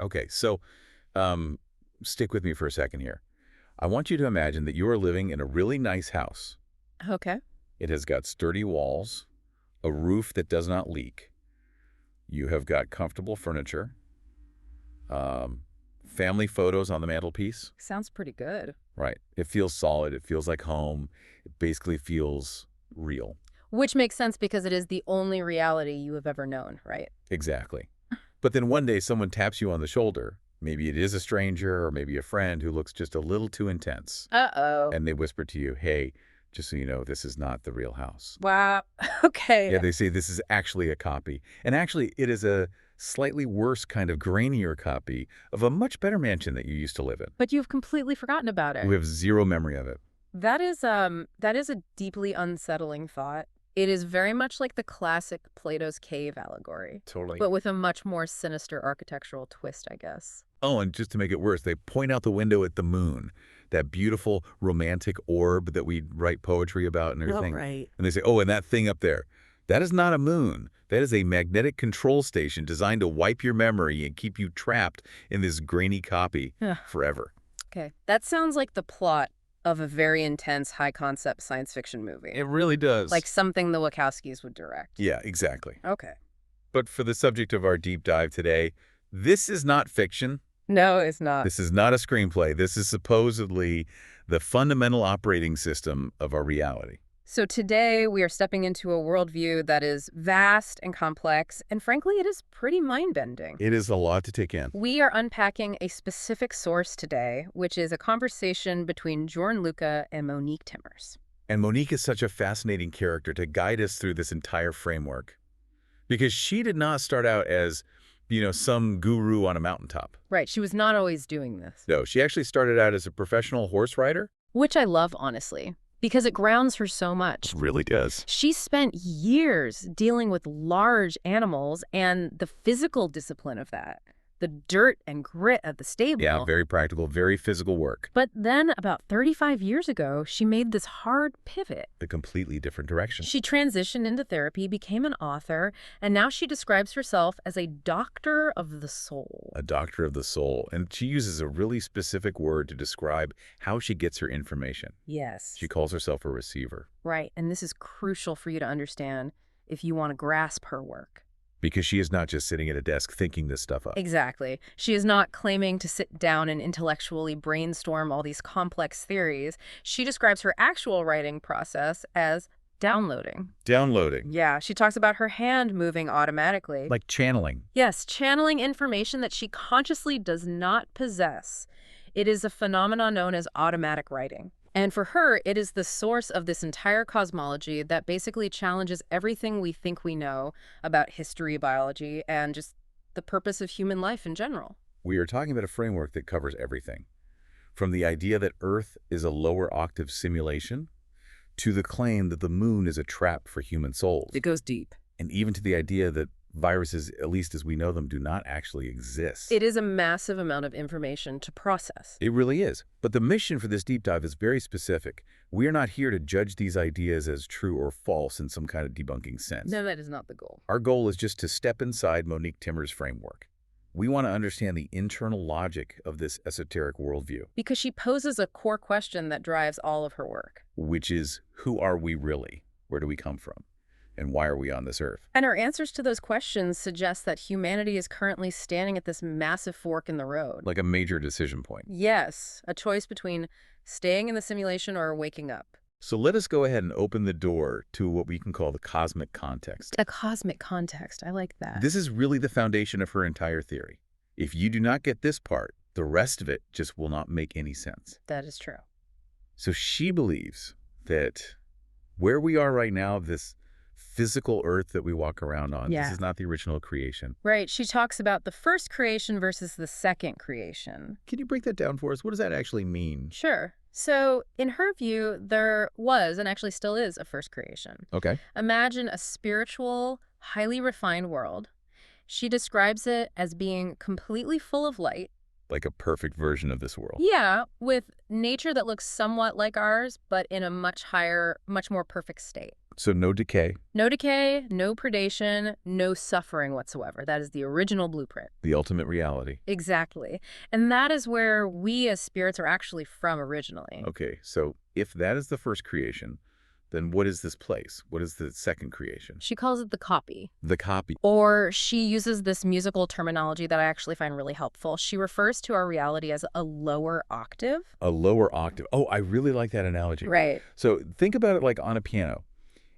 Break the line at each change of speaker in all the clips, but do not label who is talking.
Okay, so um, stick with me for a second here. I want you to imagine that you are living in a really nice house.
Okay.
It has got sturdy walls, a roof that does not leak. You have got comfortable furniture, um, family photos on the mantelpiece.
Sounds pretty good.
Right. It feels solid. It feels like home. It basically feels real.
Which makes sense because it is the only reality you have ever known, right?
Exactly. But then one day someone taps you on the shoulder. Maybe it is a stranger or maybe a friend who looks just a little too intense.
Uh-oh.
And they whisper to you, hey, just so you know, this is not the real house.
Wow.
Yeah,
Okay.
they say this is actually a copy. And actually, it is a slightly worse kind of grainier copy of a much better mansion that you used to live in.
But you've completely forgotten about
You
it.
have zero memory of it.
That is a deeply unsettling thought. It is very much like the classic Plato's cave allegory,
Totally.
but with a much more sinister architectural twist, I guess.
Oh, and just to make it worse, they point out the window at the moon, that beautiful romantic orb that we write poetry about and
Oh,
everything.
right.
And they say, oh, and that thing up there, that is not a moon. That is a magnetic control station designed to wipe your memory and keep you trapped in this grainy copy
Ugh.
forever.
Okay. That sounds like the plot of a very intense, high-concept science fiction movie.
It really does.
Like something the Wachowskis would direct.
Yeah, exactly.
Okay.
But for the subject of our deep dive today, this is not fiction.
No, it's not.
This is not a screenplay. This is supposedly the fundamental operating system of our reality.
So today we are stepping into a worldview that is vast and complex, and frankly, it is pretty mind-bending.
It is a lot to take in.
We are unpacking a specific source today, which is a conversation between Jorn Luca and Monique Timmers.
And Monique is such a fascinating character to guide us through this entire framework. Because she did not start out as, some guru on a mountaintop.
Right, she was not always doing this.
No, she actually started out as a professional horse rider.
Which I love, honestly, because it grounds her so much.
Really does.
She spent years dealing with large animals and the physical discipline of that, the dirt and grit of the stable.
Yeah, very practical, very physical work.
But then about 35 years ago, she made this hard pivot.
A completely different direction.
She transitioned into therapy, became an author, and now she describes herself as a doctor of the soul.
A doctor of the soul. And she uses a really specific word to describe how she gets her information.
Yes.
She calls herself a receiver.
Right, and this is crucial for you to understand if you want to grasp her work.
Because she is not just sitting at a desk thinking this stuff up.
Exactly. She is not claiming to sit down and intellectually brainstorm all these complex theories. She describes her actual writing process as downloading.
Downloading.
Yeah, she talks about her hand moving automatically.
Like channeling.
Yes, channeling information that she consciously does not possess. It is a phenomenon known as automatic writing. And for her, it is the source of this entire cosmology that basically challenges everything we think we know about history, biology, and just the purpose of human life in general.
We are talking about a framework that covers everything. From the idea that Earth is a lower octave simulation, to the claim that the moon is a trap for human souls.
It goes deep.
And even to the idea that viruses, at least as we know them, do not actually exist.
It is a massive amount of information to process.
It really is. But the mission for this deep dive is very specific. We are not here to judge these ideas as true or false in some kind of debunking sense.
No, that is not the goal.
Our goal is just to step inside Monique Timmers' framework. We want to understand the internal logic of this esoteric worldview,
Because she poses a core question that drives all of her work.
which is, who are we really? Where do we come from? And why are we on this earth?
And her answers to those questions suggest that humanity is currently standing at this massive fork in the road.
Like a major decision point.
Yes, a choice between staying in the simulation or waking up.
So let us go ahead and open the door to what we can call the cosmic context.
A cosmic context. I like that.
This is really the foundation of her entire theory. If you do not get this part, the rest of it just will not make any sense.
That is true.
So she believes that where we are right now, this physical earth that we walk around on,
Yeah.
this is not the original creation.
Right. She talks about the first creation versus the second creation.
Can you break that down for us? What does that actually mean?
Sure. So, in her view, there was, and actually still is, a first creation.
Okay.
Imagine a spiritual, highly refined world. She describes it as being completely full of light,
Like a perfect version of this world.
Yeah, with nature that looks somewhat like ours, but in a much higher, much more perfect state.
So no decay,
No decay, no predation, no suffering whatsoever. That is the original blueprint.
the ultimate reality.
Exactly. And that is where we as spirits are actually from originally.
Okay, so if that is the first creation, then what is this place? What is the second creation?
She calls it the copy.
The copy.
Or she uses this musical terminology that I actually find really helpful. She refers to our reality as a lower octave.
A lower octave. Oh, I really like that analogy.
Right.
So think about it like on a piano.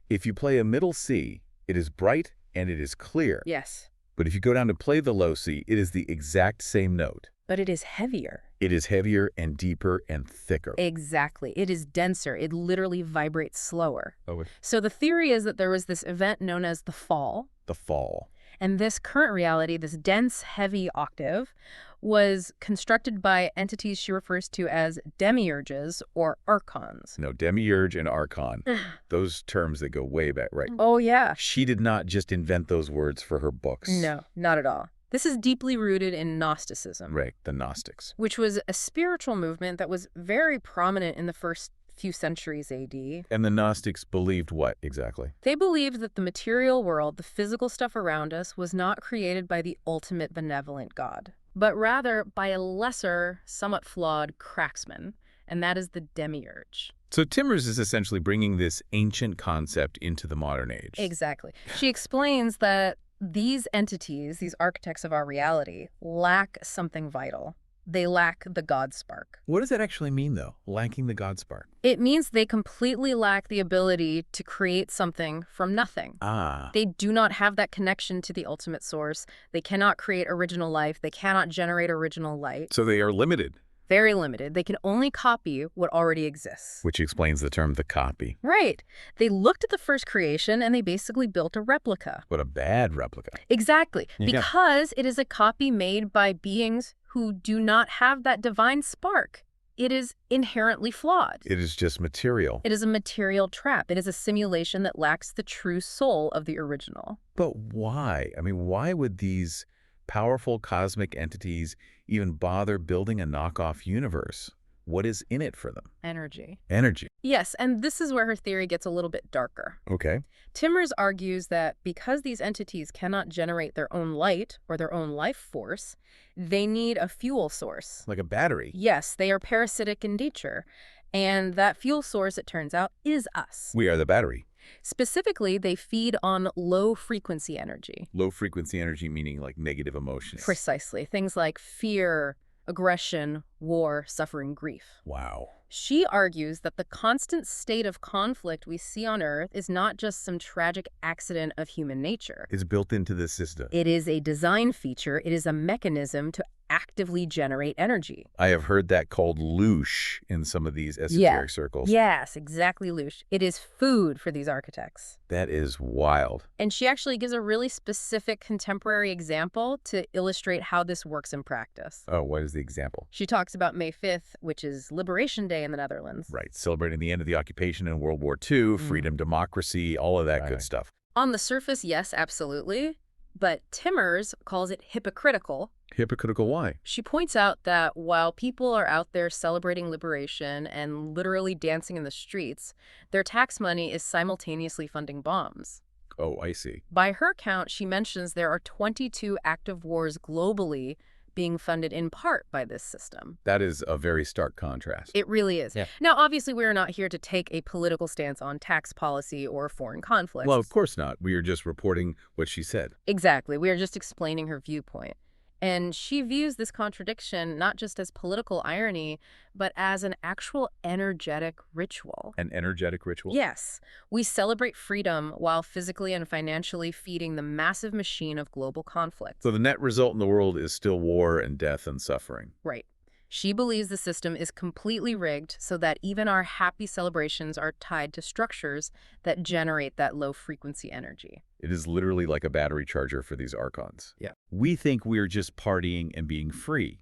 If you play a middle C, it is bright and it is clear.
Yes.
But if you go down to play the low C, it is the exact same note.
But it is heavier.
It is heavier and deeper and thicker.
Exactly. It is denser. It literally vibrates slower.
Oh,
So the theory is that there was this event known as the fall,
the fall.
and this current reality, this dense, heavy octave, was constructed by entities she refers to as demiurges or archons.
No, demiurge and archon. Those terms that go way back, right?
Oh, yeah.
She did not just invent those words for her books.
No, not at all. This is deeply rooted in Gnosticism,
Right, the Gnostics.
which was a spiritual movement that was very prominent in the first few centuries AD.
And the Gnostics believed what exactly?
They believed that the material world, the physical stuff around us, was not created by the ultimate benevolent God, but rather by a lesser, somewhat flawed cracksman, and that is the demiurge.
So Timmers is essentially bringing this ancient concept into the modern age.
Exactly. She explains that these entities, these architects of our reality, lack something vital. They lack the God spark.
What does that actually mean, though, lacking the God spark?
It means they completely lack the ability to create something from nothing.
Ah,
They do not have that connection to the ultimate source. They cannot create original life. They cannot generate original light.
so they are limited,
Very limited. They can only copy what already exists.
which explains the term the copy.
Right. They looked at the first creation and they basically built a replica.
But a bad replica.
Exactly.
Yeah.
Because it is a copy made by beings who do not have that divine spark. It is inherently flawed.
It is just material.
It is a material trap. It is a simulation that lacks the true soul of the original.
But why? I mean, why would these powerful cosmic entities even bother building a knockoff universe? What is in it for them?
Energy.
Energy.
Yes, and this is where her theory gets a little bit darker.
Okay.
Timmers argues that because these entities cannot generate their own light or their own life force, they need a fuel source.
Like a battery.
Yes, they are parasitic in nature. And that fuel source, it turns out, is us.
We are the battery.
Specifically, they feed on low-frequency energy.
Low-frequency energy meaning like negative emotions.
Precisely. Things like fear, aggression, war, suffering, grief.
Wow.
She argues that the constant state of conflict we see on Earth is not just some tragic accident of human nature.
It's built into the system.
It is a design feature. It is a mechanism to actively generate energy.
I have heard that called loosh in some of these esoteric circles.
Yes, exactly, Lush. It is food for these architects.
That is wild.
And she actually gives a really specific contemporary example to illustrate how this works in practice.
Oh, what is the example?
She talks about May 5th, which is Liberation Day in the Netherlands.
Right, celebrating the end of the occupation in World War II, freedom, democracy, all of that good stuff.
On the surface, yes, absolutely. But Timmers calls it hypocritical.
Hypocritical why?
She points out that while people are out there celebrating liberation and literally dancing in the streets, their tax money is simultaneously funding bombs.
Oh, I see.
By her count, she mentions there are 22 active wars globally being funded in part by this system.
That is a very stark contrast.
It really is.
Yeah.
Now, obviously, we are not here to take a political stance on tax policy or foreign conflicts.
Well, of course not. We are just reporting what she said.
Exactly. We are just explaining her viewpoint. And she views this contradiction not just as political irony, but as an actual energetic ritual.
An energetic ritual?
Yes, we celebrate freedom while physically and financially feeding the massive machine of global conflict.
So the net result in the world is still war and death and suffering.
Right. She believes the system is completely rigged so that even our happy celebrations are tied to structures that generate that low-frequency energy.
It is literally like a battery charger for these archons.
Yeah.
We think we're just partying and being free.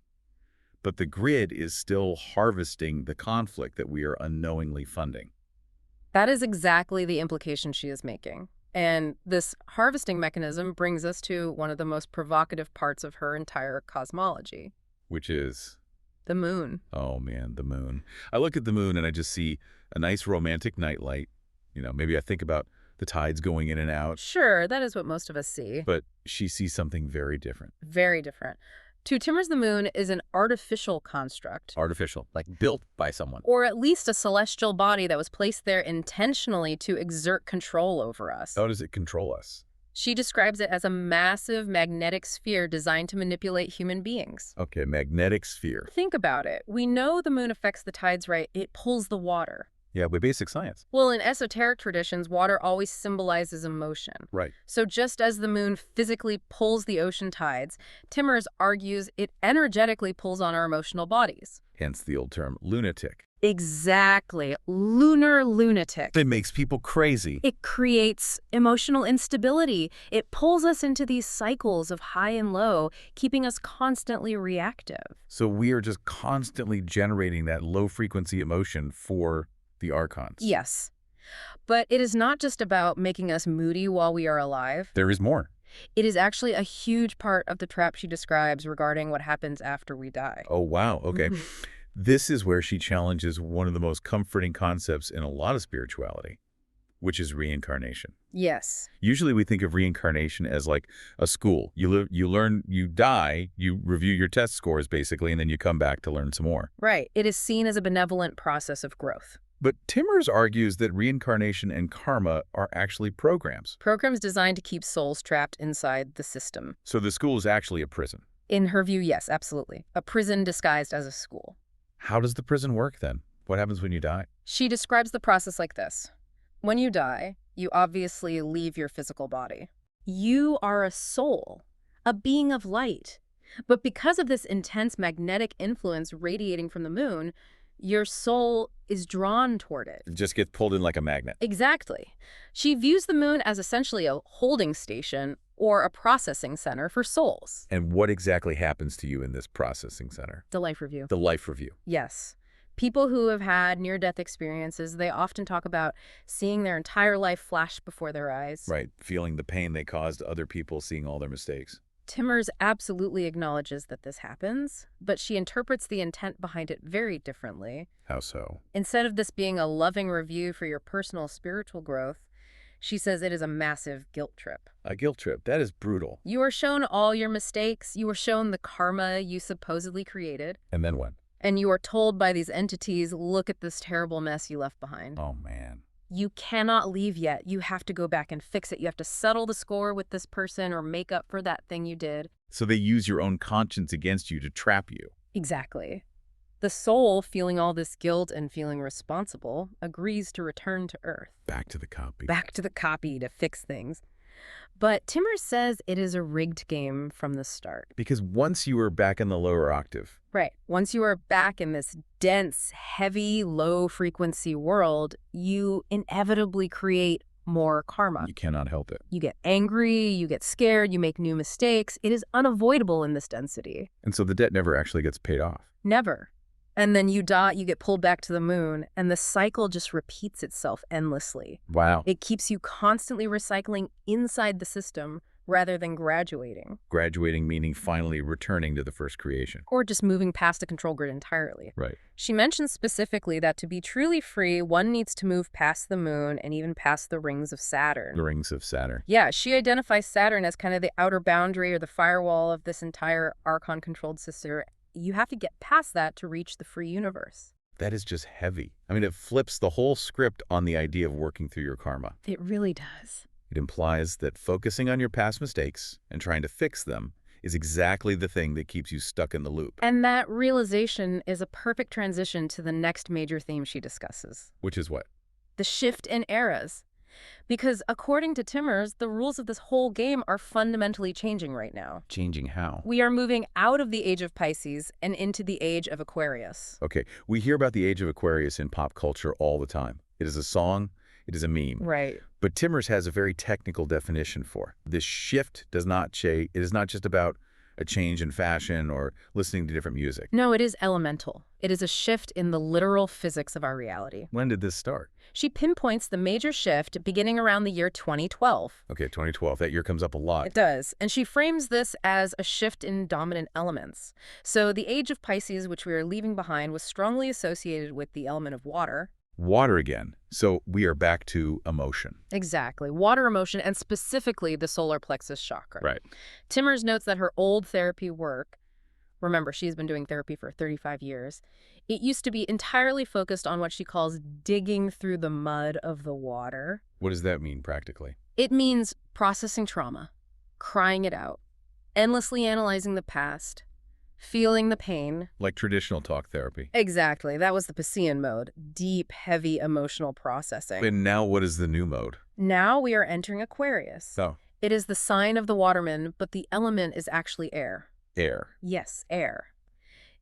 But the grid is still harvesting the conflict that we are unknowingly funding.
That is exactly the implication she is making. And this harvesting mechanism brings us to one of the most provocative parts of her entire cosmology.
Which is,
The moon.
oh man, the moon. I look at the moon and I just see a nice romantic nightlight. Maybe I think about the tides going in and out,
Sure, that is what most of us see.
but she sees something very different.
Very different. To Timbers, the moon is an artificial construct,
Artificial, like built by someone.
or at least a celestial body that was placed there intentionally to exert control over us.
How does it control us?
She describes it as a massive magnetic sphere designed to manipulate human beings.
Okay, magnetic sphere.
Think about it. We know the moon affects the tides, right? It pulls the water.
Yeah, with basic science.
Well, in esoteric traditions, water always symbolizes emotion.
Right.
So just as the moon physically pulls the ocean tides, Timbers argues it energetically pulls on our emotional bodies.
Hence the old term lunatic.
Exactly. Lunar lunatic.
It makes people crazy.
It creates emotional instability. It pulls us into these cycles of high and low, keeping us constantly reactive.
So we are just constantly generating that low-frequency emotion for the archons.
Yes. But it is not just about making us moody while we are alive.
There is more.
It is actually a huge part of the trap she describes regarding what happens after we die.
Oh, wow. Okay. This is where she challenges one of the most comforting concepts in a lot of spirituality, which is reincarnation.
Yes.
Usually we think of reincarnation as like a school. You learn, you die, you review your test scores basically, and then you come back to learn some more.
Right. It is seen as a benevolent process of growth.
But Timbers argues that reincarnation and karma are actually programs.
Programs designed to keep souls trapped inside the system.
So the school is actually a prison.
In her view, yes, absolutely. A prison disguised as a school.
How does the prison work then? What happens when you die?
She describes the process like this. When you die, you obviously leave your physical body. You are a soul, a being of light. But because of this intense magnetic influence radiating from the moon, your soul is drawn toward it.
It just gets pulled in like a magnet.
Exactly. She views the moon as essentially a holding station or a processing center for souls.
And what exactly happens to you in this processing center?
The life review.
The life review.
Yes. People who have had near-death experiences, they often talk about seeing their entire life flash before their eyes.
Right. Feeling the pain they caused other people, seeing all their mistakes.
Timbers absolutely acknowledges that this happens, but she interprets the intent behind it very differently.
How so?
Instead of this being a loving review for your personal spiritual growth, she says it is a massive guilt trip.
A guilt trip. That is brutal.
You are shown all your mistakes, you are shown the karma you supposedly created,
And then what?
and you are told by these entities, look at this terrible mess you left behind.
Oh, man.
You cannot leave yet. You have to go back and fix it. You have to settle the score with this person or make up for that thing you did.
So they use your own conscience against you to trap you.
Exactly. The soul, feeling all this guilt and feeling responsible, agrees to return to Earth.
Back to the copy.
Back to the copy to fix things. But Timbers says it is a rigged game from the start.
Because once you were back in the lower octave,
Right. Once you are back in this dense, heavy, low-frequency world, you inevitably create more karma.
you cannot help it.
You get angry, you get scared, you make new mistakes. It is unavoidable in this density.
And so the debt never actually gets paid off.
Never. And then you die, you get pulled back to the moon, and the cycle just repeats itself endlessly.
Wow.
It keeps you constantly recycling inside the system rather than graduating.
Graduating meaning finally returning to the first creation.
Or just moving past the control grid entirely.
Right.
She mentions specifically that to be truly free, one needs to move past the moon and even past the rings of Saturn.
The rings of Saturn.
Yeah, she identifies Saturn as kind of the outer boundary or the firewall of this entire Archon-controlled system. You have to get past that to reach the free universe.
That is just heavy. I mean, it flips the whole script on the idea of working through your karma.
It really does.
It implies that focusing on your past mistakes and trying to fix them is exactly the thing that keeps you stuck in the loop.
And that realization is a perfect transition to the next major theme she discusses.
Which is what?
The shift in eras. Because according to Timbers, the rules of this whole game are fundamentally changing right now.
Changing how?
We are moving out of the age of Pisces and into the age of Aquarius.
Okay, we hear about the age of Aquarius in pop culture all the time. It is a song, it is a meme.
Right.
But Timbers has a very technical definition for it. This shift does not it is not just about a change in fashion or listening to different music.
No, it is elemental. It is a shift in the literal physics of our reality.
When did this start?
She pinpoints the major shift beginning around the year 2012.
Okay, 2012. That year comes up a lot.
It does. And she frames this as a shift in dominant elements. So the age of Pisces, which we are leaving behind, was strongly associated with the element of water.
Water again. So we are back to emotion.
Exactly. Water emotion, and specifically the solar plexus chakra.
Right.
Timmers notes that her old therapy work, remember, she's been doing therapy for 35 years, it used to be entirely focused on what she calls digging through the mud of the water.
What does that mean practically?
It means processing trauma, crying it out, endlessly analyzing the past, feeling the pain.
Like traditional talk therapy.
Exactly. That was the Piscean mode. Deep, heavy emotional processing.
And now what is the new mode?
Now we are entering Aquarius.
Oh,
It is the sign of the waterman, but the element is actually air.
air.
Yes, air.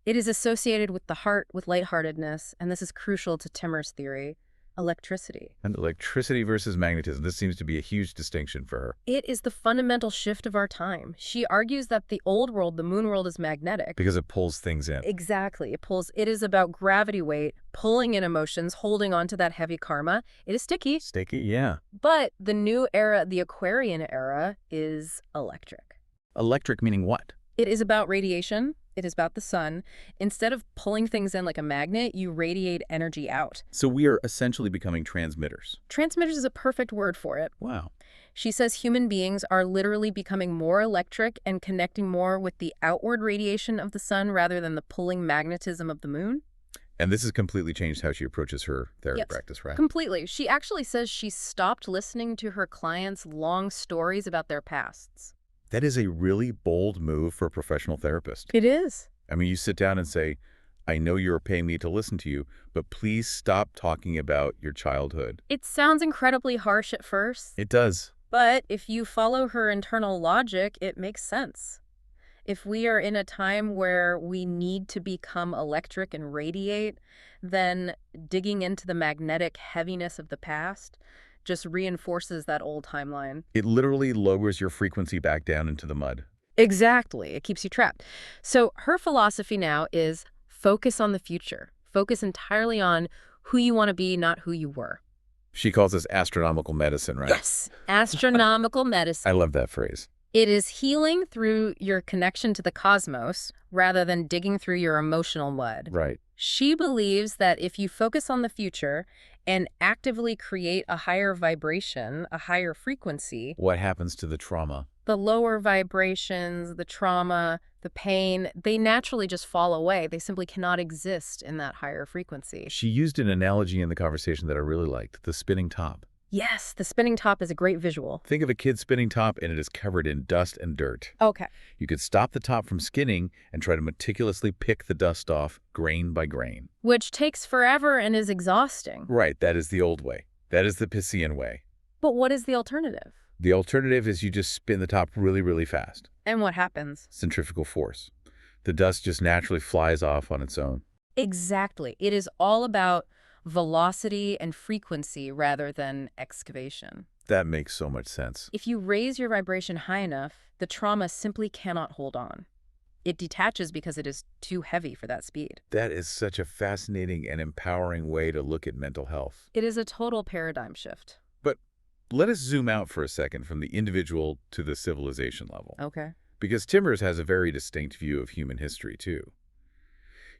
It is associated with the heart, with lightheartedness, and this is crucial to Timmer's theory, electricity.
And electricity versus magnetism. This seems to be a huge distinction for her.
It is the fundamental shift of our time. She argues that the old world, the moon world, is magnetic.
Because it pulls things in.
Exactly. It is about gravity weight, pulling in emotions, holding on to that heavy karma. It is sticky.
Sticky? Yeah.
But the new era, the Aquarian era, is electric.
Electric meaning what?
It is about radiation. It is about the sun. Instead of pulling things in like a magnet, you radiate energy out.
So we are essentially becoming transmitters.
Transmitters is a perfect word for it.
Wow.
She says human beings are literally becoming more electric and connecting more with the outward radiation of the sun rather than the pulling magnetism of the moon.
And this has completely changed how she approaches her therapy
Yes,
practice, right?
completely. She actually says she stopped listening to her clients' long stories about their pasts.
That is a really bold move for a professional therapist.
It is.
I mean, you sit down and say, I know you're paying me to listen to you, but please stop talking about your childhood.
It sounds incredibly harsh at first,
It does.
but if you follow her internal logic, it makes sense. If we are in a time where we need to become electric and radiate, then digging into the magnetic heaviness of the past just reinforces that old timeline.
It literally lowers your frequency back down into the mud.
Exactly. It keeps you trapped. So her philosophy now is focus on the future. Focus entirely on who you want to be, not who you were.
She calls this astronomical medicine, right?
Yes. Astronomical medicine.
I love that phrase.
It is healing through your connection to the cosmos rather than digging through your emotional mud.
Right.
She believes that if you focus on the future and actively create a higher vibration, a higher frequency,
What happens to the trauma?
the lower vibrations, the trauma, the pain, they naturally just fall away. They simply cannot exist in that higher frequency.
She used an analogy in the conversation that I really liked, the spinning top.
Yes, the spinning top is a great visual.
Think of a kid's spinning top and it is covered in dust and dirt.
Okay.
You could stop the top from skinning and try to meticulously pick the dust off grain by grain.
Which takes forever and is exhausting.
Right, that is the old way. That is the Piscean way.
But what is the alternative?
The alternative is you just spin the top really, really fast.
And what happens?
Centrifugal force. The dust just naturally flies off on its own.
Exactly. It is all about velocity and frequency rather than excavation.
That makes so much sense.
If you raise your vibration high enough, the trauma simply cannot hold on. It detaches because it is too heavy for that speed.
That is such a fascinating and empowering way to look at mental health.
It is a total paradigm shift.
But let us zoom out for a second from the individual to the civilization level.
Okay.
Because Timbers has a very distinct view of human history, too.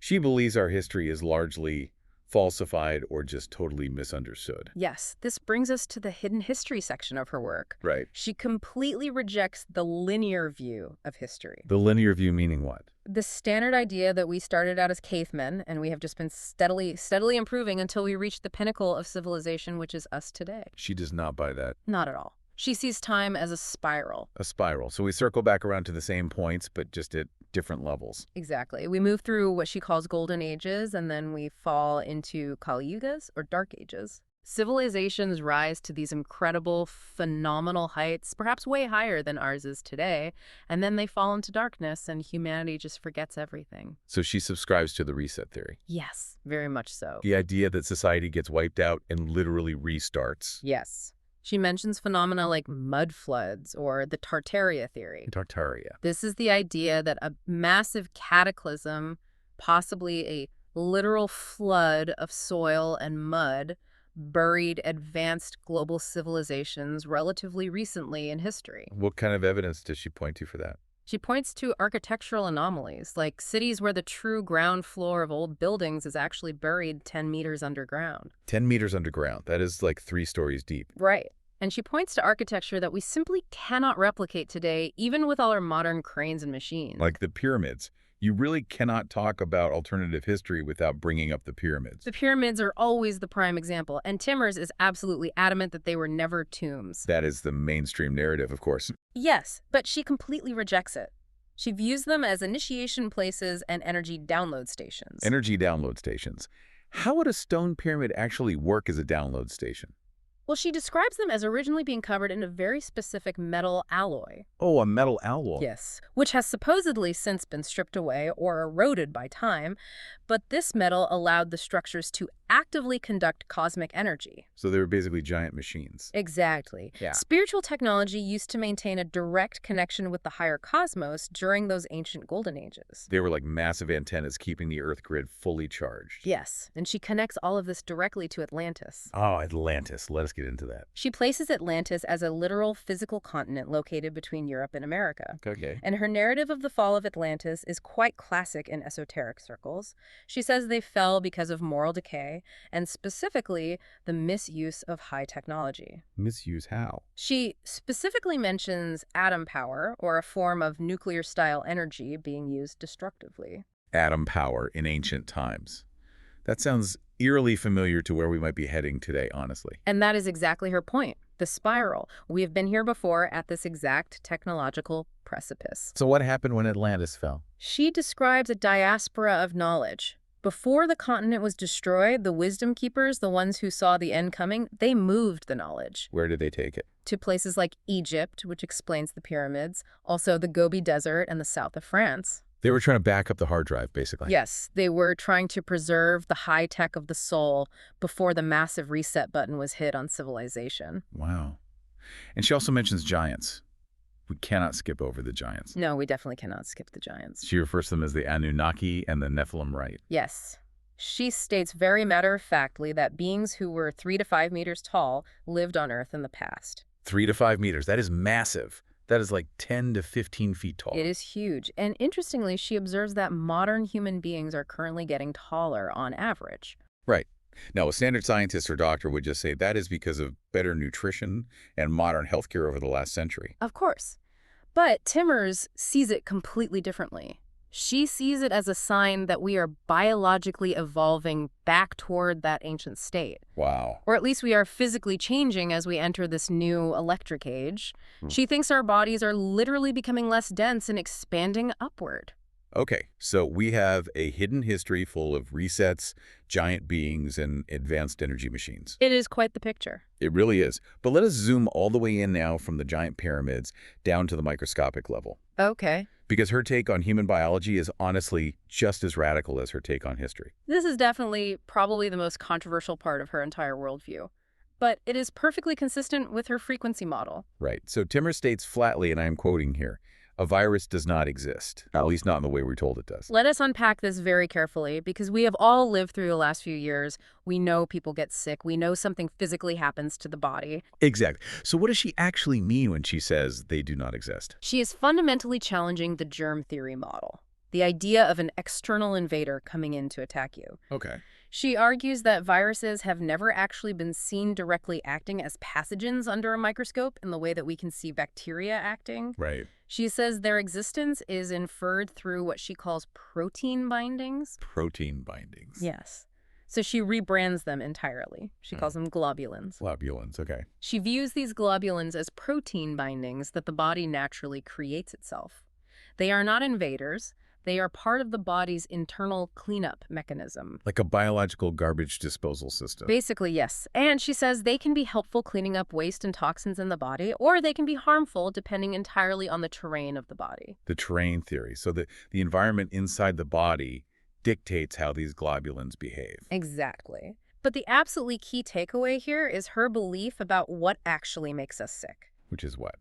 She believes our history is largely falsified or just totally misunderstood.
Yes, this brings us to the hidden history section of her work.
Right.
She completely rejects the linear view of history.
The linear view meaning what?
The standard idea that we started out as cavemen and we have just been steadily improving until we reached the pinnacle of civilization, which is us today.
She does not buy that.
Not at all. She sees time as a spiral.
A spiral. So we circle back around to the same points, but just at different levels.
Exactly. We move through what she calls golden ages, and then we fall into Kali Yugas, or dark ages. Civilizations rise to these incredible, phenomenal heights, perhaps way higher than ours is today, and then they fall into darkness and humanity just forgets everything.
So she subscribes to the reset theory.
Yes, very much so.
The idea that society gets wiped out and literally restarts.
Yes. She mentions phenomena like mud floods or the Tartaria theory.
Tartaria.
This is the idea that a massive cataclysm, possibly a literal flood of soil and mud, buried advanced global civilizations relatively recently in history.
What kind of evidence does she point to for that?
She points to architectural anomalies, like cities where the true ground floor of old buildings is actually buried 10 meters underground.
10 meters underground. That is like 3 stories deep.
Right. And she points to architecture that we simply cannot replicate today, even with all our modern cranes and machines.
Like the pyramids. You really cannot talk about alternative history without bringing up the pyramids.
The pyramids are always the prime example, and Timmers is absolutely adamant that they were never tombs.
That is the mainstream narrative, of course.
Yes, but she completely rejects it. She views them as initiation places and energy download stations.
Energy download stations. How would a stone pyramid actually work as a download station?
Well, she describes them as originally being covered in a very specific metal alloy.
Oh, a metal alloy.
Yes, which has supposedly since been stripped away or eroded by time, but this metal allowed the structures to actively conduct cosmic energy.
So they were basically giant machines.
Exactly.
Yeah.
Spiritual technology used to maintain a direct connection with the higher cosmos during those ancient golden ages.
They were like massive antennas keeping the Earth grid fully charged.
Yes, and she connects all of this directly to Atlantis.
Oh, Atlantis. Let us get into that.
She places Atlantis as a literal physical continent located between Europe and America.
Okay.
And her narrative of the fall of Atlantis is quite classic in esoteric circles. She says they fell because of moral decay, and specifically the misuse of high technology.
Misuse how?
She specifically mentions atom power, or a form of nuclear-style energy being used destructively.
Atom power in ancient times. That sounds eerily familiar to where we might be heading today, honestly.
And that is exactly her point, the spiral. We have been here before at this exact technological precipice.
So what happened when Atlantis fell?
She describes a diaspora of knowledge. Before the continent was destroyed, the wisdom keepers, the ones who saw the end coming, they moved the knowledge
Where did they take it?
to places like Egypt, which explains the pyramids, also the Gobi Desert and the south of France.
They were trying to back up the hard drive, basically.
Yes, they were trying to preserve the high tech of the soul before the massive reset button was hit on civilization.
Wow. And she also mentions giants. We cannot skip over the giants.
No, we definitely cannot skip the giants.
She refers to them as the Anunnaki and the Nephilim, right?
Yes. She states very matter-of-factly that beings who were 3 to 5 meters tall lived on Earth in the past.
3 to 5 meters. That is massive. That is like 10 to 15 feet tall.
It is huge. And interestingly, she observes that modern human beings are currently getting taller on average.
Right. Now, a standard scientist or doctor would just say that is because of better nutrition and modern healthcare over the last century.
Of course. But Timmers sees it completely differently. She sees it as a sign that we are biologically evolving back toward that ancient state.
Wow.
Or at least we are physically changing as we enter this new electric age. She thinks our bodies are literally becoming less dense and expanding upward.
Okay, so we have a hidden history full of resets, giant beings, and advanced energy machines.
It is quite the picture.
It really is. But let us zoom all the way in now from the giant pyramids down to the microscopic level.
Okay.
Because her take on human biology is honestly just as radical as her take on history.
This is definitely probably the most controversial part of her entire worldview. But it is perfectly consistent with her frequency model.
Right. So Timmer states flatly, and I am quoting here, a virus does not exist, at least not in the way we're told it does.
Let us unpack this very carefully, because we have all lived through the last few years. We know people get sick. We know something physically happens to the body.
Exactly. So what does she actually mean when she says they do not exist?
She is fundamentally challenging the germ theory model, the idea of an external invader coming in to attack you.
Okay.
She argues that viruses have never actually been seen directly acting as pathogens under a microscope in the way that we can see bacteria acting.
Right.
She says their existence is inferred through what she calls protein bindings.
Protein bindings.
Yes. So she rebrands them entirely. She calls them globulins.
Globulins, okay.
She views these globulins as protein bindings that the body naturally creates itself. They are not invaders. They are part of the body's internal cleanup mechanism.
Like a biological garbage disposal system.
Basically, yes. And she says they can be helpful cleaning up waste and toxins in the body, or they can be harmful depending entirely on the terrain of the body.
The terrain theory. So the environment inside the body dictates how these globulins behave.
Exactly. But the absolutely key takeaway here is her belief about what actually makes us sick.
Which is what?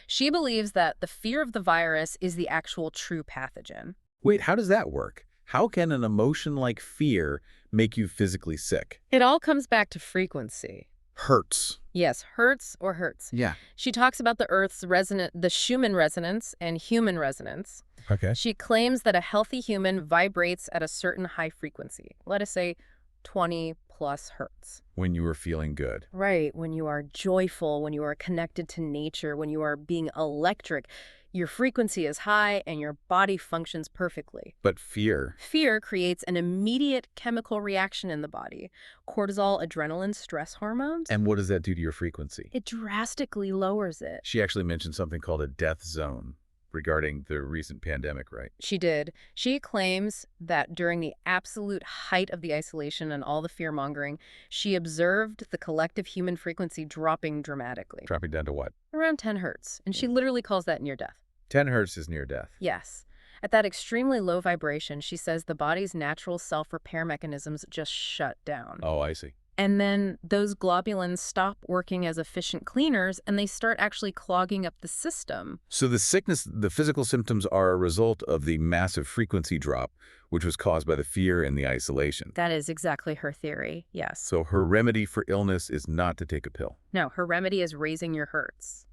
She believes that the fear of the virus is the actual true pathogen.
Wait, how does that work? How can an emotion like fear make you physically sick?
It all comes back to frequency.
Hurts.
Yes, hertz or hertz.
Yeah.
She talks about the Schumann resonance and human resonance.
Okay.
She claims that a healthy human vibrates at a certain high frequency, let us say 20 plus hertz.
When you were feeling good.
Right, when you are joyful, when you are connected to nature, when you are being electric, your frequency is high and your body functions perfectly.
But fear.
Fear creates an immediate chemical reaction in the body. Cortisol, adrenaline, stress hormones.
And what does that do to your frequency?
It drastically lowers it.
She actually mentioned something called a death zone regarding the recent pandemic, right?
She did. She claims that during the absolute height of the isolation and all the fear-mongering, she observed the collective human frequency dropping dramatically.
Dropping down to what?
Around 10 hertz. And she literally calls that near death.
10 hertz is near death.
Yes. At that extremely low vibration, she says the body's natural self-repair mechanisms just shut down.
Oh, I see.
And then those globulins stop working as efficient cleaners and they start actually clogging up the system.
So the sickness, the physical symptoms are a result of the massive frequency drop, which was caused by the fear and the isolation.
That is exactly her theory, yes.
So her remedy for illness is not to take a pill.
No, her remedy is raising your hertz.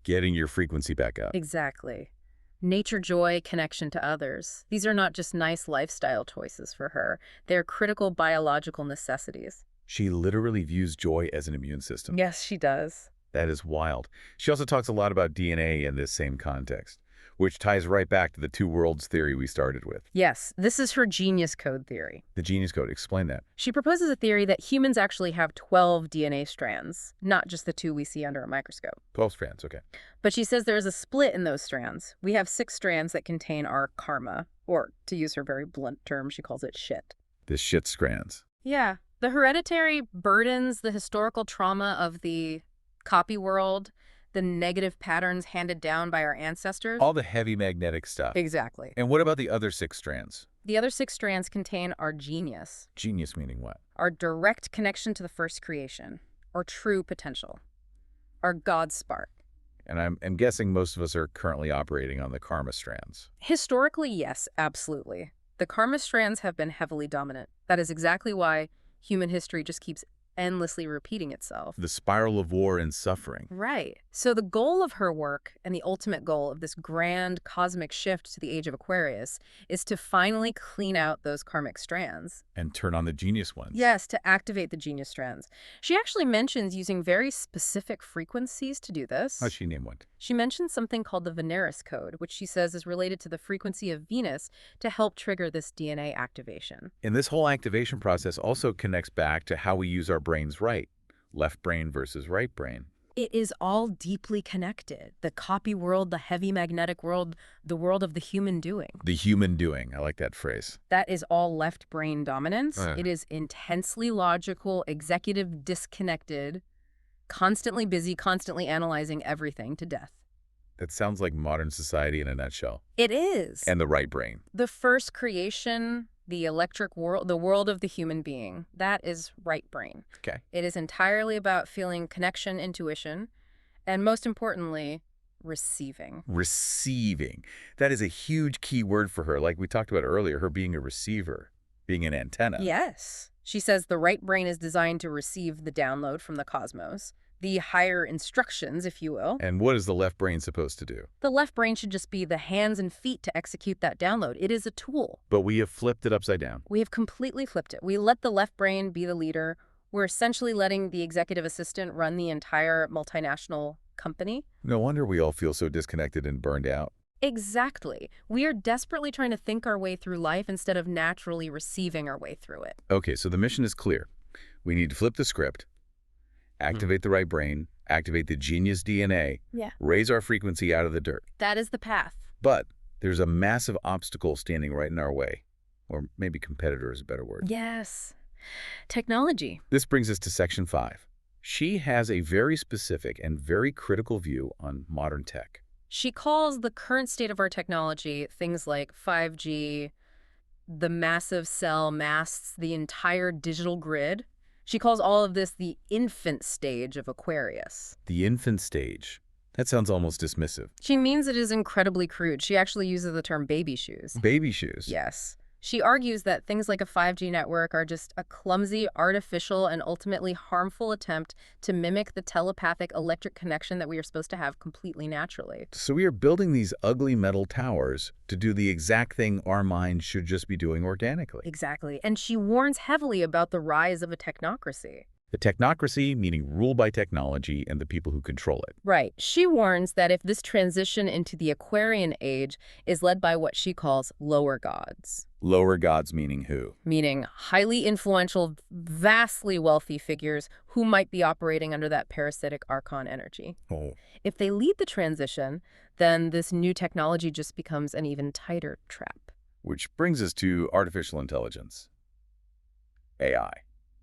Getting your frequency back up.
Exactly. Nature, joy, connection to others. These are not just nice lifestyle choices for her. They're critical biological necessities.
She literally views joy as an immune system.
Yes, she does.
That is wild. She also talks a lot about DNA in this same context, which ties right back to the two worlds theory we started with.
Yes, this is her genius code theory.
The genius code, explain that.
She proposes a theory that humans actually have 12 DNA strands, not just the 2 we see under a microscope.
12 strands, okay.
But she says there is a split in those strands. We have 6 strands that contain our karma, or to use her very blunt term, she calls it shit.
The shit strands.
Yeah. The hereditary burdens, the historical trauma of the copy world, the negative patterns handed down by our ancestors.
All the heavy magnetic stuff.
Exactly.
And what about the other 6 strands?
The other 6 strands contain our genius,
Genius meaning what?
our direct connection to the first creation, our true potential, our God spark.
And I'm guessing most of us are currently operating on the karma strands.
Historically, yes, absolutely. The karma strands have been heavily dominant. That is exactly why human history just keeps endlessly repeating itself.
The spiral of war and suffering.
Right. So the goal of her work and the ultimate goal of this grand cosmic shift to the age of Aquarius is to finally clean out those karmic strands.
And turn on the genius ones.
Yes, to activate the genius strands. She actually mentions using very specific frequencies to do this.
How'd she name one?
She mentions something called the Veneris code, which she says is related to the frequency of Venus to help trigger this DNA activation.
And this whole activation process also connects back to how we use our brains right. Left brain versus right brain.
It is all deeply connected. The copy world, the heavy magnetic world, the world of the human doing.
The human doing. I like that phrase.
That is all left brain dominance.
Uh.
It is intensely logical, executive disconnected, constantly busy, constantly analyzing everything to death.
That sounds like modern society in a nutshell.
It is.
And the right brain.
The first creation, the electric world, the world of the human being, that is right brain.
Okay.
It is entirely about feeling connection, intuition, and most importantly, receiving.
Receiving. That is a huge key word for her. Like we talked about earlier, her being a receiver, being an antenna.
Yes. She says the right brain is designed to receive the download from the cosmos, the higher instructions, if you will.
And what is the left brain supposed to do?
The left brain should just be the hands and feet to execute that download. It is a tool.
But we have flipped it upside down.
We have completely flipped it. We let the left brain be the leader. We're essentially letting the executive assistant run the entire multinational company.
No wonder we all feel so disconnected and burned out.
Exactly. We are desperately trying to think our way through life instead of naturally receiving our way through it.
Okay, so the mission is clear. We need to flip the script, activate the right brain, activate the genius DNA,
Yeah.
raise our frequency out of the dirt.
That is the path.
But there's a massive obstacle standing right in our way. Or maybe competitor is a better word.
Yes. Technology.
This brings us to Section 5. She has a very specific and very critical view on modern tech.
She calls the current state of our technology, things like 5G, the massive cell masts, the entire digital grid, She calls all of this the infant stage of Aquarius.
The infant stage. That sounds almost dismissive.
She means it is incredibly crude. She actually uses the term baby shoes.
Baby shoes.
Yes. She argues that things like a 5G network are just a clumsy, artificial, and ultimately harmful attempt to mimic the telepathic electric connection that we are supposed to have completely naturally.
So we are building these ugly metal towers to do the exact thing our minds should just be doing organically.
Exactly. And she warns heavily about the rise of a technocracy.
The technocracy, meaning rule by technology and the people who control it.
Right. She warns that if this transition into the Aquarian age is led by what she calls lower gods,
Lower gods meaning who?
meaning highly influential, vastly wealthy figures who might be operating under that parasitic archon energy.
Oh.
If they lead the transition, then this new technology just becomes an even tighter trap.
Which brings us to artificial intelligence. AI.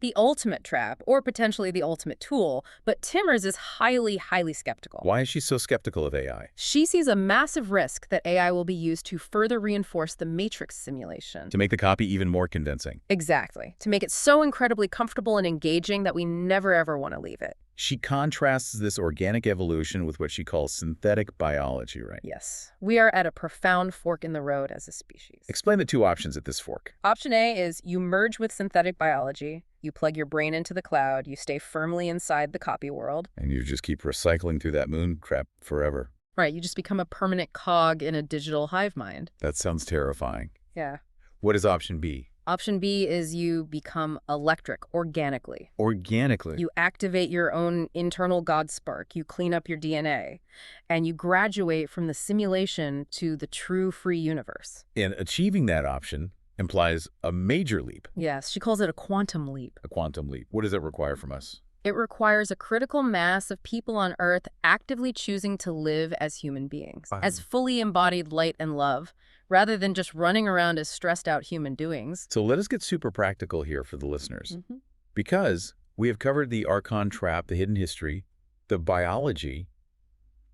The ultimate trap, or potentially the ultimate tool, but Timmers is highly, highly skeptical.
Why is she so skeptical of AI?
She sees a massive risk that AI will be used to further reinforce the Matrix simulation.
To make the copy even more convincing.
Exactly. To make it so incredibly comfortable and engaging that we never ever want to leave it.
She contrasts this organic evolution with what she calls synthetic biology, right?
Yes. We are at a profound fork in the road as a species.
Explain the two options at this fork.
Option A is you merge with synthetic biology, you plug your brain into the cloud, you stay firmly inside the copy world.
And you just keep recycling through that moon crap forever.
Right, you just become a permanent cog in a digital hive mind.
That sounds terrifying.
Yeah.
What is option B?
Option B is you become electric organically.
Organically.
You activate your own internal God spark, you clean up your DNA, and you graduate from the simulation to the true free universe.
And achieving that option implies a major leap,
Yes, she calls it a quantum leap.
a quantum leap. What does it require from us?
It requires a critical mass of people on Earth actively choosing to live as human beings,
Wow.
as fully embodied light and love, rather than just running around as stressed out human doings.
So let us get super practical here for the listeners.
Mm-hmm.
Because we have covered the Archon trap, the hidden history, the biology,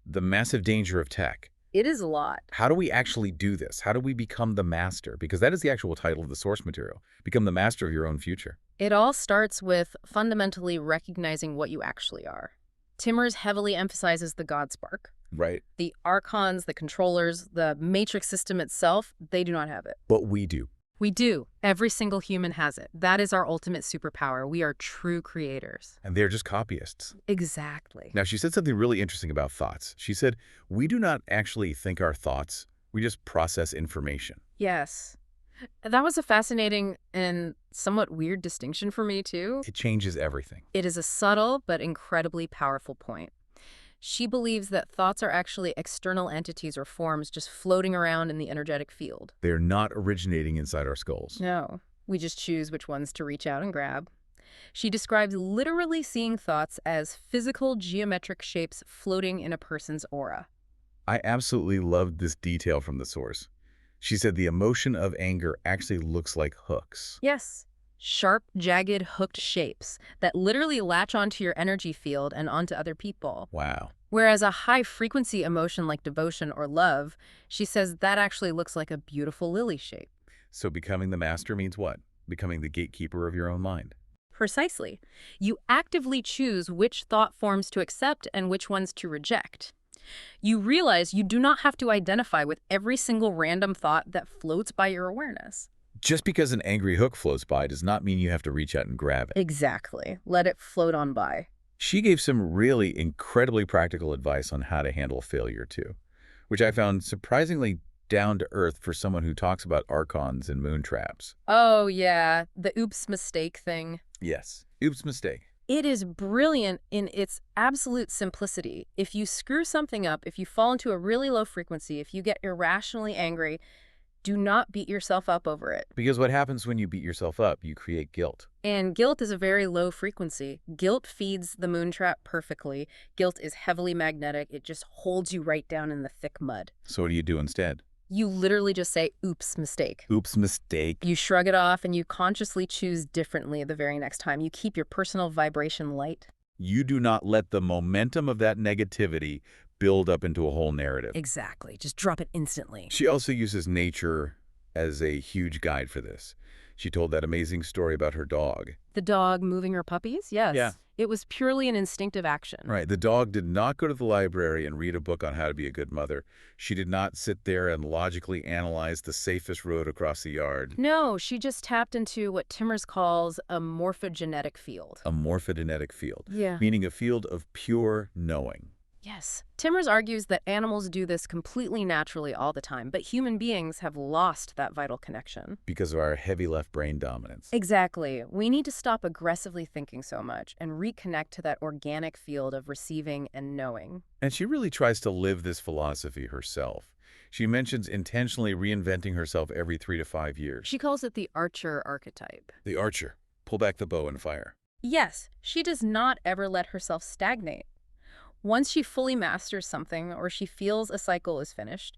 the massive danger of tech.
It is a lot.
How do we actually do this? How do we become the master? Because that is the actual title of the source material. Become the master of your own future.
It all starts with fundamentally recognizing what you actually are. Timmers heavily emphasizes the God spark.
Right.
The archons, the controllers, the matrix system itself, they do not have it.
But we do.
We do. Every single human has it. That is our ultimate superpower. We are true creators.
And they're just copyists.
Exactly.
Now, she said something really interesting about thoughts. She said, we do not actually think our thoughts. We just process information.
Yes. That was a fascinating and somewhat weird distinction for me, too.
It changes everything.
It is a subtle but incredibly powerful point. She believes that thoughts are actually external entities or forms just floating around in the energetic field.
They're not originating inside our skulls.
No, we just choose which ones to reach out and grab. She describes literally seeing thoughts as physical geometric shapes floating in a person's aura.
I absolutely loved this detail from the source. She said the emotion of anger actually looks like hooks.
Yes, sharp, jagged, hooked shapes that literally latch onto your energy field and onto other people.
Wow.
Whereas a high-frequency emotion like devotion or love, she says that actually looks like a beautiful lily shape.
So becoming the master means what? Becoming the gatekeeper of your own mind.
Precisely. You actively choose which thought forms to accept and which ones to reject. You realize you do not have to identify with every single random thought that floats by your awareness.
Just because an angry hook floats by does not mean you have to reach out and grab it.
Exactly. Let it float on by.
She gave some really incredibly practical advice on how to handle failure too, which I found surprisingly down to earth for someone who talks about archons and moon traps.
Oh, yeah. The oops mistake thing.
Yes. Oops, mistake.
It is brilliant in its absolute simplicity. If you screw something up, if you fall into a really low frequency, if you get irrationally angry, do not beat yourself up over it.
Because what happens when you beat yourself up? You create guilt.
And guilt is a very low frequency. Guilt feeds the moon trap perfectly. Guilt is heavily magnetic. It just holds you right down in the thick mud.
So what do you do instead?
You literally just say, oops, mistake.
Oops, mistake.
You shrug it off and you consciously choose differently the very next time. You keep your personal vibration light.
You do not let the momentum of that negativity build up into a whole narrative.
Exactly. Just drop it instantly.
She also uses nature as a huge guide for this. She told that amazing story about her dog.
The dog moving her puppies? Yes.
Yeah.
It was purely an instinctive action.
Right. The dog did not go to the library and read a book on how to be a good mother. She did not sit there and logically analyze the safest road across the yard.
No, she just tapped into what Timmers calls a morphogenetic field.
A morphogenetic field,
Yeah.
meaning a field of pure knowing.
Yes. Timmers argues that animals do this completely naturally all the time, but human beings have lost that vital connection.
Because of our heavy left brain dominance.
Exactly. We need to stop aggressively thinking so much and reconnect to that organic field of receiving and knowing.
And she really tries to live this philosophy herself. She mentions intentionally reinventing herself every 3 to 5 years.
She calls it the archer archetype.
The archer. Pull back the bow and fire.
Yes, she does not ever let herself stagnate. Once she fully masters something or she feels a cycle is finished,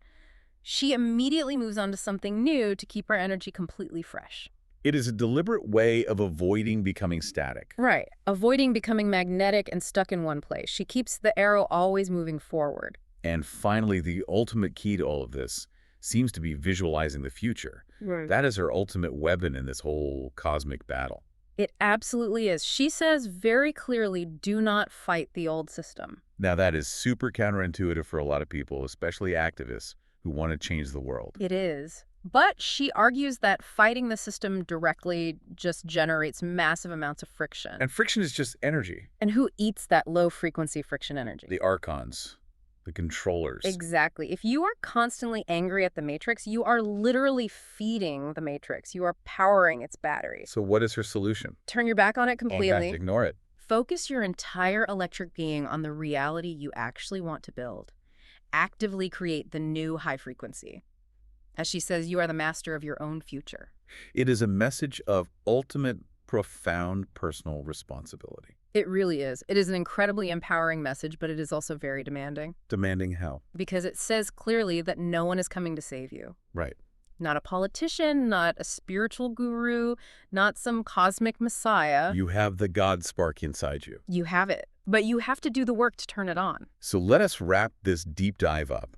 she immediately moves on to something new to keep her energy completely fresh.
It is a deliberate way of avoiding becoming static.
Right. Avoiding becoming magnetic and stuck in one place. She keeps the arrow always moving forward.
And finally, the ultimate key to all of this seems to be visualizing the future.
Right.
That is her ultimate weapon in this whole cosmic battle.
It absolutely is. She says very clearly, do not fight the old system.
Now, that is super counterintuitive for a lot of people, especially activists who want to change the world.
It is. But she argues that fighting the system directly just generates massive amounts of friction.
And friction is just energy.
And who eats that low-frequency friction energy?
The archons, the controllers.
Exactly. If you are constantly angry at the Matrix, you are literally feeding the Matrix. You are powering its batteries.
So what is her solution?
Turn your back on it
Oh,
completely.
gosh, ignore it.
Focus your entire electric being on the reality you actually want to build. Actively create the new high frequency. As she says, you are the master of your own future.
It is a message of ultimate, profound personal responsibility.
It really is. It is an incredibly empowering message, but it is also very demanding.
Demanding how?
Because it says clearly that no one is coming to save you.
Right.
Not a politician, not a spiritual guru, not some cosmic messiah.
You have the God spark inside you.
You have it. But you have to do the work to turn it on.
So let us wrap this deep dive up.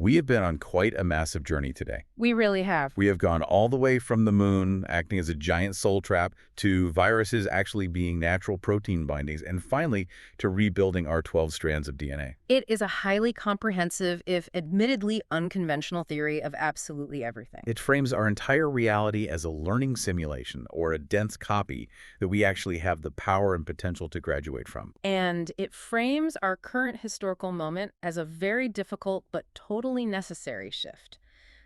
We have been on quite a massive journey today.
We really have.
We have gone all the way from the moon, acting as a giant soul trap, to viruses actually being natural protein bindings, and finally to rebuilding our 12 strands of DNA.
It is a highly comprehensive, if admittedly unconventional theory of absolutely everything.
It frames our entire reality as a learning simulation or a dense copy that we actually have the power and potential to graduate from.
And it frames our current historical moment as a very difficult but totally necessary shift.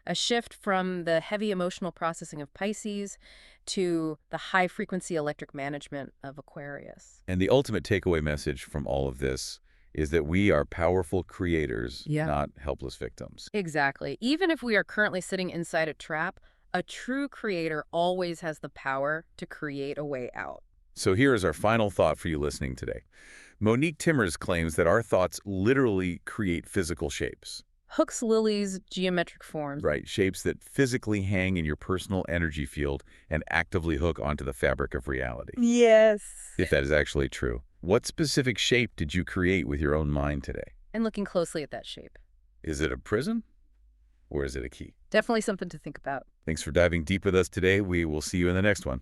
A shift from the heavy emotional processing of Pisces to the high-frequency electric management of Aquarius.
And the ultimate takeaway message from all of this is that we are powerful creators,
Yeah.
not helpless victims.
Exactly. Even if we are currently sitting inside a trap, a true creator always has the power to create a way out.
So here is our final thought for you listening today. Monique Timmers claims that our thoughts literally create physical shapes.
Hooks Lily's geometric forms.
Right, shapes that physically hang in your personal energy field and actively hook onto the fabric of reality.
Yes.
If that is actually true. What specific shape did you create with your own mind today?
And looking closely at that shape.
Is it a prison or is it a key?
Definitely something to think about.
Thanks for diving deep with us today. We will see you in the next one.